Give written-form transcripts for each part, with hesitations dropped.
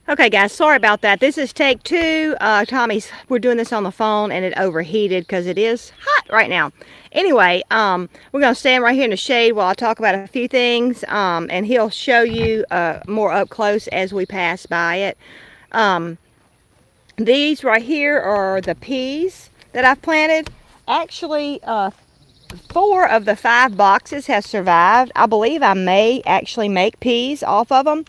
Okay guys, sorry about that. This is take two. We're doing this on the phone and it overheated because it is hot right now. Anyway, we're going to stand right here in the shade while I talk about a few things, and he'll show you more up close as we pass by it. These right here are the peas that I've planted. Actually, 4 of the 5 boxes have survived. I believe I may actually make peas off of them.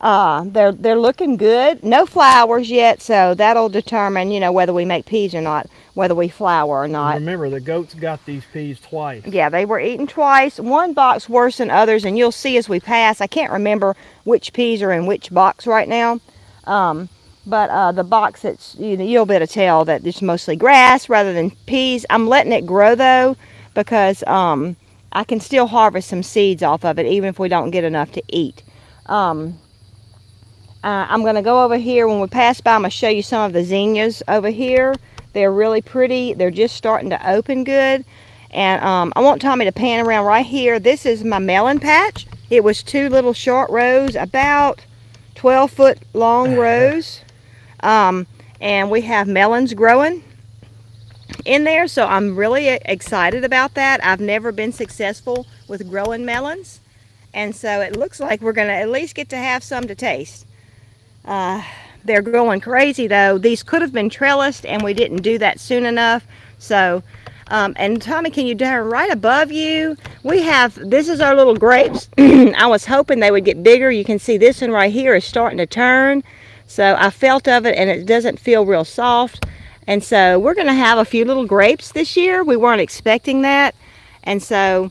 They're looking good. No flowers yet, so that'll determine, you know, whether we make peas or not, whether we flower or not. Remember, the goats got these peas twice. Yeah, they were eaten twice. One box worse than others, and you'll see as we pass. I can't remember which peas are in which box right now. But the box that's, you'll be able to tell that it's mostly grass rather than peas. I'm letting it grow though, because I can still harvest some seeds off of it, even if we don't get enough to eat. I'm going to go over here. When we pass by, I'm going to show you some of the zinnias over here. They're really pretty. They're just starting to open good. And I want Tommy to pan around right here. This is my melon patch. It was 2 little short rows, about 12-foot long rows. And we have melons growing in there, so I'm really excited about that. I've never been successful with growing melons, and so it looks like we're going to at least get to have some to taste. They're growing crazy though. These could have been trellised and we didn't do that soon enough. So and Tommy, can you turn right above you? This is our little grapes. I was hoping they would get bigger. You can see this one right here is starting to turn. So I felt of it and it doesn't feel real soft. And so we're going to have a few little grapes this year. We weren't expecting that. And so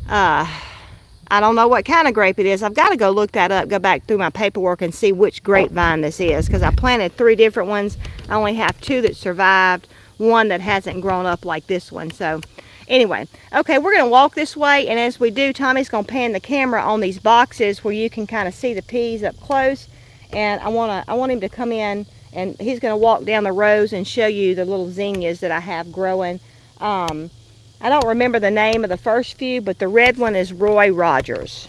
I don't know what kind of grape it is. I've got to go look that up, go back through my paperwork and see which grapevine this is, because I planted 3 different ones. I only have 2 that survived, 1 that hasn't grown up like this one. So anyway, okay, we're going to walk this way, and as we do, Tommy's going to pan the camera on these boxes where you can kind of see the peas up close. And I want him to come in, and he's going to walk down the rows and show you the little zinnias that I have growing. I don't remember the name of the first few, but the red one is Roy Rogers.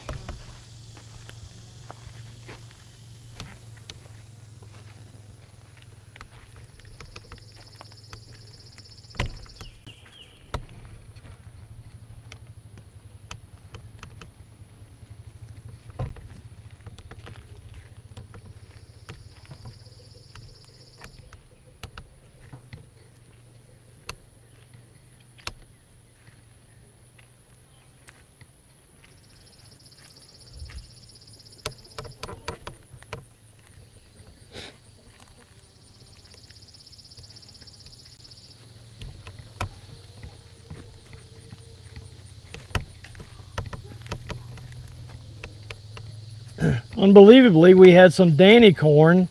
Unbelievably, we had some Danny corn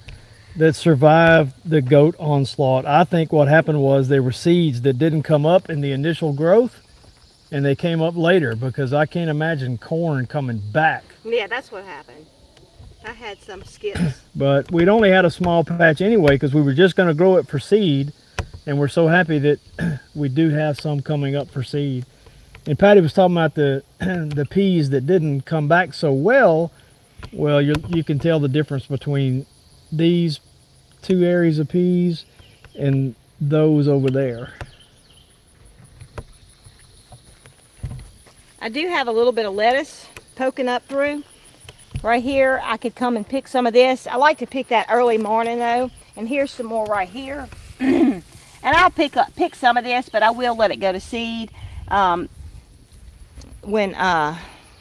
that survived the goat onslaught. I think what happened was they were seeds that didn't come up in the initial growth, and they came up later, because I can't imagine corn coming back. Yeah, that's what happened. I had some skips. But we'd only had a small patch anyway, because we were just going to grow it for seed, and we're so happy that we do have some coming up for seed. And Patty was talking about the peas that didn't come back so well. Well, you can tell the difference between these 2 areas of peas and those over there. I do have a little bit of lettuce poking up through. Right here, I could come and pick some of this. I like to pick that early morning though. And here's some more right here. And I'll pick some of this, but I will let it go to seed.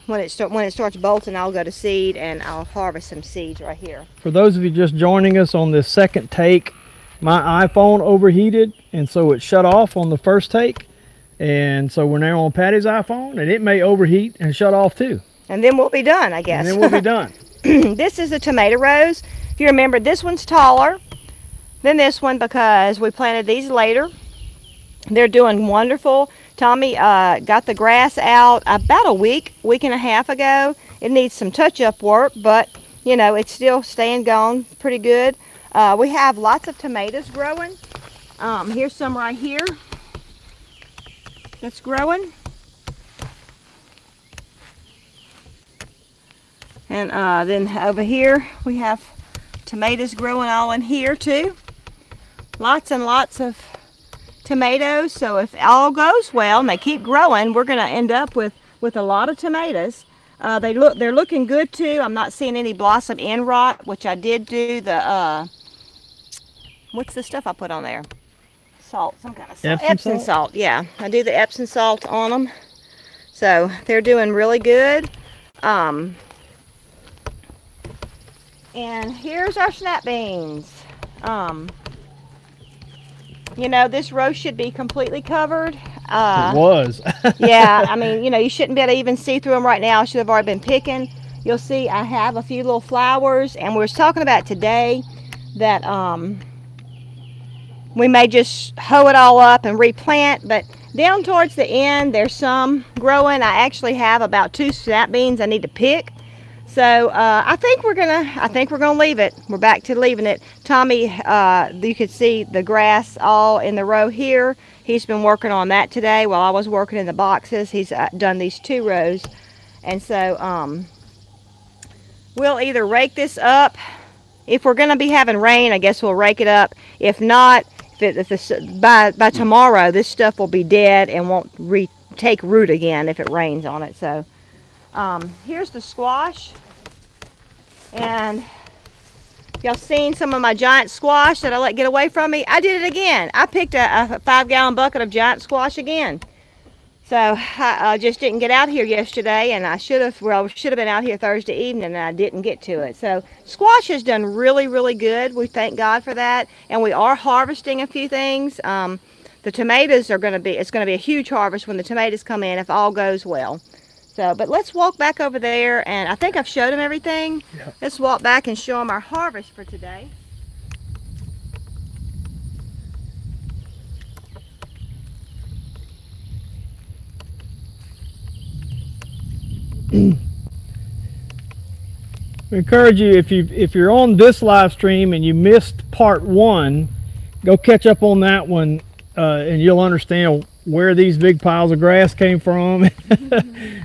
When it starts bolting, I'll go to seed and I'll harvest some seeds right here. For those of you just joining us on this second take, my iPhone overheated, and so it shut off on the first take. And so we're now on Patty's iPhone, and it may overheat and shut off too. And then we'll be done, I guess. And then we'll be done. This is the tomato rose. If you remember, this one's taller than this one because we planted these later. They're doing wonderful. Tommy got the grass out about a week and a half ago. It needs some touch-up work, but you know, it's still staying gone pretty good. We have lots of tomatoes growing. Here's some right here that's growing. And then over here we have tomatoes growing all in here too. Lots and lots of tomatoes. So if all goes well and they keep growing, we're going to end up with a lot of tomatoes. They're looking good too. I'm not seeing any blossom end rot, which I did do the what's the stuff I put on there? Salt, some kind of salt. Epsom salt. Yeah, I do the Epsom salt on them. So they're doing really good. And here's our snap beans. You know, this row should be completely covered. It was. Yeah, I mean, you know, you shouldn't be able to even see through them right now. I should have already been picking. You'll see I have a few little flowers, and we were talking about today that we may just hoe it all up and replant, but down towards the end there's some growing. I actually have about 2 snap beans I need to pick. So I think we're gonna leave it. We're back to leaving it. Tommy, you could see the grass all in the row here. He's been working on that today while I was working in the boxes. He's done these 2 rows. And so we'll either rake this up. If we're gonna be having rain, I guess we'll rake it up. If not, by tomorrow, this stuff will be dead and won't take root again if it rains on it. So here's the squash. And y'all seen some of my giant squash that I let get away from me? I did it again. I picked a 5-gallon bucket of giant squash again. So I just didn't get out here yesterday, and I should have been out here Thursday evening, and I didn't get to it. So squash has done really, really good. We thank God for that, and we are harvesting a few things. The tomatoes it's going to be a huge harvest when the tomatoes come in if all goes well. So, but let's walk back over there, and I think I've showed them everything. Yep. Let's walk back and show them our harvest for today. We encourage you, if you're on this live stream and you missed part 1, go catch up on that one, and you'll understand where these big piles of grass came from.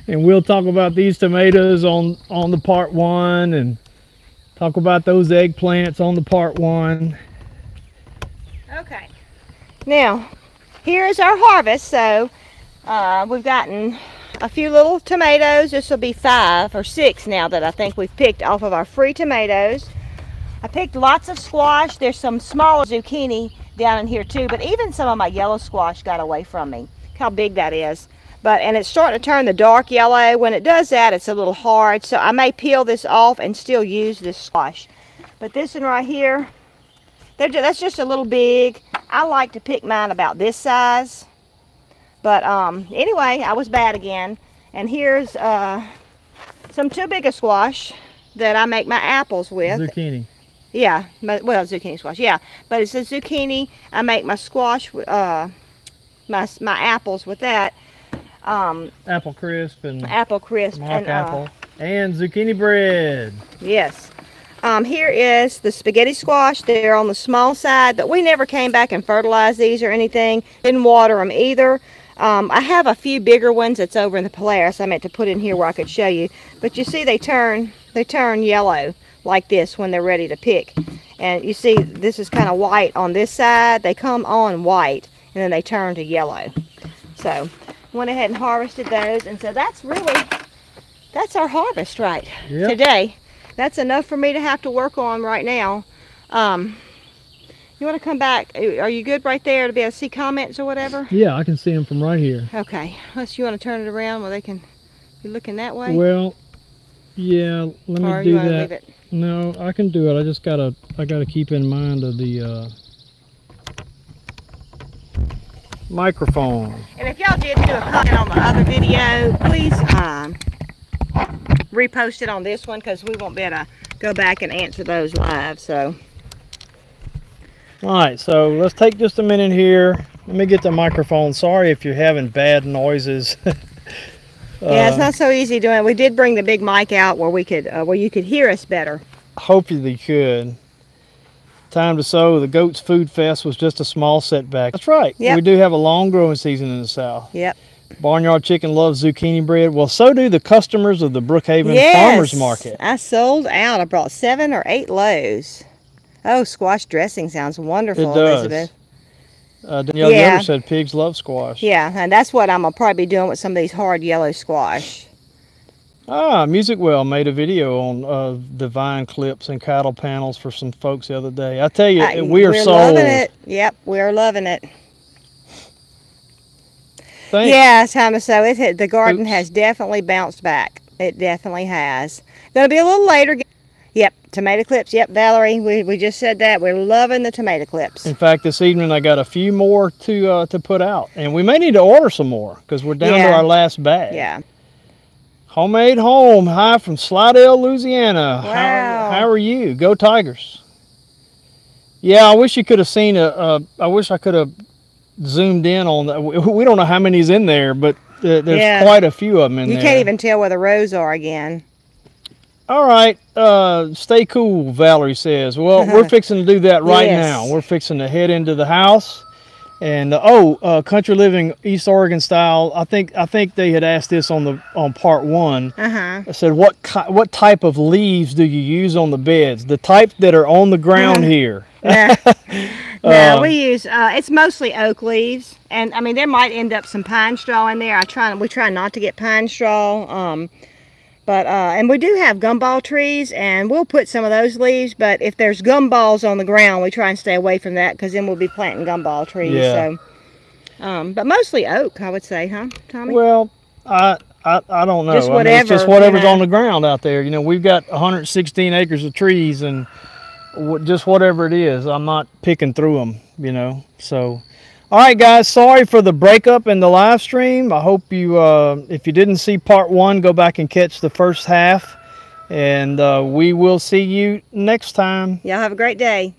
And we'll talk about these tomatoes on the part 1, and talk about those eggplants on the part 1. Okay, now here's our harvest. So we've gotten a few little tomatoes. This will be 5 or 6 now that I think we've picked off of our free tomatoes. I picked lots of squash. There's some smaller zucchini down in here too, but even some of my yellow squash got away from me. Look how big that is. And it's starting to turn the dark yellow. When it does that, it's a little hard, so I may peel this off and still use this squash. But this one right here, that's just a little big. I like to pick mine about this size. But anyway, I was bad again. And here's some too big a squash that I make my apples with. Zucchini. Yeah, well, zucchini squash, yeah. But it's a zucchini. I make my squash, my apples with that. Apple crisp and mock apple and zucchini bread. Yes. Here is the spaghetti squash. They're on the small side, but we never came back and fertilized these or anything. Didn't water them either. I have a few bigger ones that's over in the Polaris I meant to put in here where I could show you. But you see they turn yellow like this when they're ready to pick. And you see this is kind of white on this side. They come on white and then they turn to yellow. So went ahead and harvested those, and so that's our harvest today. That's enough for me to have to work on right now. You want to come back? Are you good right there to be able to see comments or whatever? Yeah, I can see them from right here. Okay, unless you want to turn it around where they can be looking that way. Well, yeah, let me do that. Leave it? No, I can do it. I gotta keep in mind of the microphone. And if y'all did do a comment on the other video, please repost it on this one, because we won't be able to go back and answer those live. So all right, so let's take just a minute here. Let me get the microphone. Sorry if you're having bad noises. Yeah, it's not so easy doing it. We did bring the big mic out where we could where you could hear us better. Hopefully you could. Time to sow. The Goats Food Fest was just a small setback. That's right. Yep. We do have a long growing season in the South. Yep. Barnyard Chicken loves zucchini bread. Well, so do the customers of the Brookhaven Farmers Market. I sold out. I brought 7 or 8 loaves. Oh, squash dressing sounds wonderful, It does. Elizabeth. Danielle Yoder said pigs love squash. Yeah, and that's what I'm going to probably be doing with some of these hard yellow squash. Music Well made a video on the vine clips and cattle panels for some folks the other day. I tell you, we're sold. Loving it. Yep, we're loving it. Thanks. Yeah, Thomas, so the garden has definitely bounced back. It definitely has. Going to be a little later. Yep, tomato clips. Yep, Valerie, we just said that. We're loving the tomato clips. In fact, this evening I got a few more to put out. And we may need to order some more because we're down to our last bag. Yeah. Homemade Home. Hi from Slidell, Louisiana. Wow. How are you? Go Tigers. Yeah, I wish you could have seen I wish I could have zoomed in on that. We don't know how many's in there, but there's quite a few of them in there. You can't even tell where the rows are again. All right, stay cool, Valerie says. Well, we're fixing to do that right now. We're fixing to head into the house. And Country Living East Oregon style. I think they had asked this on part 1. I said, what type of leaves do you use on the beds? The type that are on the ground here. No, we use it's mostly oak leaves, and I mean there might end up some pine straw in there. We try not to get pine straw. And we do have gumball trees, and we'll put some of those leaves, but if there's gumballs on the ground, we try and stay away from that, because then we'll be planting gumball trees. Yeah. So, but mostly oak, I would say, huh, Tommy? Well, I don't know. Just whatever. It's just whatever's on the ground out there. You know, we've got 116 acres of trees, and just whatever it is, I'm not picking through them, you know, so... All right, guys, sorry for the breakup in the live stream. I hope you, if you didn't see part 1, go back and catch the first half. And we will see you next time. Y'all have a great day.